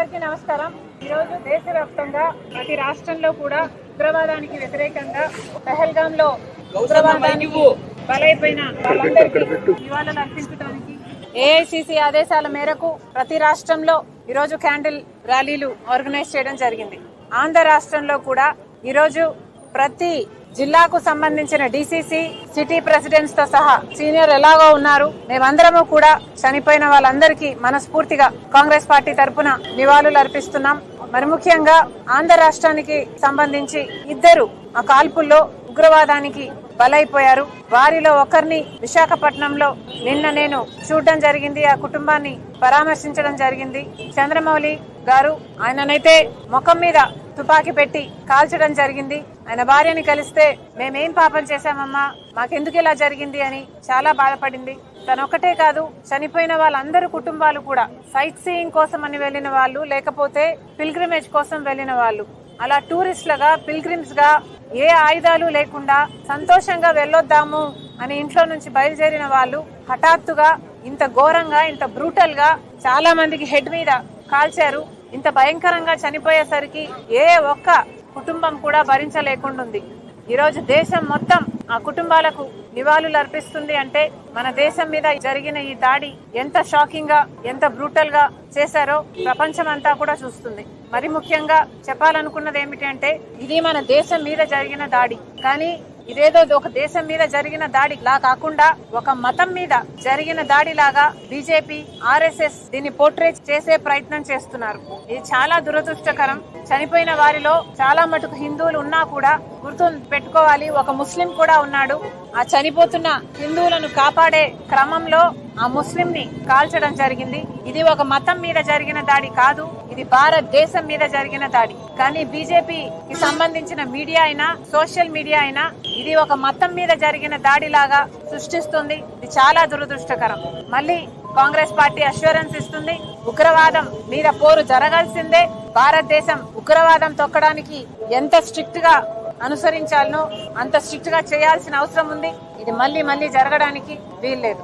అందరికీ నమస్కారం. ఈరోజు దేశవ్యాప్తంగా ప్రతి రాష్ట్రంలో కూడా ఉగ్రవాదానికి వ్యతిరేకంగా పెహల్గాం లో ఉగ్రవాదానికి బలైపోయిన వాళ్ళందరికీ నివాళులు అర్పించడానికి ఏఐసిసి ఆదేశాల మేరకు ప్రతి రాష్ట్రంలో ఈరోజు క్యాండిల్ ర్యాలీలు ఆర్గనైజ్ చేయడం జరిగింది. ఆంధ్ర రాష్ట్రంలో కూడా ఈరోజు ప్రతి జిల్లాకు సంబంధించిన డిసిసి సిటీ ప్రెసిడెంట్స్ తో సహా సీనియర్ ఎలాగో ఉన్నారు. మేమందరము కూడా చనిపోయిన వాళ్ళందరికీ మనస్ఫూర్తిగా కాంగ్రెస్ పార్టీ తరఫున నివాళులు అర్పిస్తున్నాం. మరి ముఖ్యంగా ఆంధ్ర రాష్ట్రానికి సంబంధించి ఇద్దరు ఆ కాల్పుల్లో ఉగ్రవాదానికి బలైపోయారు. వారిలో ఒకరిని విశాఖపట్నంలో నిన్న నేను చూడడం జరిగింది. ఆ కుటుంబాన్ని పరామర్శించడం జరిగింది. చంద్రమౌళి గారు ఆయననైతే ముఖం మీద తుపాకీ పెట్టి కాల్చడం జరిగింది. ఆయన భార్యని కలిస్తే మేమేం పాపం చేశామమ్మా, మాకెందుకు ఇలా జరిగింది అని చాలా బాధపడింది. తనొక్కటే కాదు, చనిపోయిన వాళ్ళందరూ కుటుంబాలు కూడా సైట్ సీయింగ్ కోసం అని వెళ్లిన వాళ్ళు, లేకపోతే పిల్గ్రిమేజ్ కోసం వెళ్లిన వాళ్ళు, అలా టూరిస్టులుగా పిల్గ్రిమ్స్ గా ఏ ఆయుధాలు లేకుండా సంతోషంగా వెళ్ళొద్దాము అని ఇంట్లో నుంచి బయలుదేరిన వాళ్ళు హఠాత్తుగా ఇంత ఘోరంగా, ఇంత బ్రూటల్ గా చాలా మందికి హెడ్ మీద కాల్చారు. ఇంత భయంకరంగా చనిపోయేసరికి ఏ ఒక్క కుటుంబం కూడా భరించలేకుండా ఉంది. ఈరోజు దేశం మొత్తం ఆ కుటుంబాలకు నివాళులు అర్పిస్తుంది. అంటే మన దేశం మీద జరిగిన ఈ దాడి ఎంత షాకింగ్ గా, ఎంత బ్రూటల్ గా చేశారో ప్రపంచం అంతా కూడా చూస్తుంది. మరి ముఖ్యంగా చెప్పాలనుకున్నది ఏమిటి అంటే, ఇది మన దేశం మీద జరిగిన దాడి, కానీ ఇదేదో ఒక దేశం మీద జరిగిన దాడి లా కాకుండా ఒక మతం మీద జరిగిన దాడి లాగా బీజేపీ, ఆర్ఎస్ఎస్ దీన్ని పోర్ట్రేట్ చేసే ప్రయత్నం చేస్తున్నారు. ఇది చాలా దురదృష్టకరం. చనిపోయిన వారిలో చాలా మటుకు హిందువులు ఉన్నా కూడా గుర్తు పెట్టుకోవాలి, ఒక ముస్లిం కూడా ఉన్నాడు. ఆ చనిపోతున్న హిందువులను కాపాడే క్రమంలో ఆ ముస్లిం ని కాల్చడం జరిగింది. ఇది ఒక మతం మీద జరిగిన దాడి కాదు, ఇది భారతదేశం మీద జరిగిన దాడి. కానీ బీజేపీకి సంబంధించిన మీడియా అయినా, సోషల్ మీడియా అయినా ఇది ఒక మతం మీద జరిగిన దాడి లాగా సృష్టిస్తుంది. ఇది చాలా దురదృష్టకరం. మళ్ళీ కాంగ్రెస్ పార్టీ అష్యూరెన్స్ ఇస్తుంది, ఉగ్రవాదం మీద పోరు జరగాల్సిందే. భారతదేశం ఉగ్రవాదం తొక్కడానికి ఎంత స్ట్రిక్ట్ గా అనుసరించాలనో అంత స్ట్రిక్ట్ గా చేయాల్సిన అవసరం ఉంది. ఇది మళ్ళీ జరగడానికి వీల్లేదు.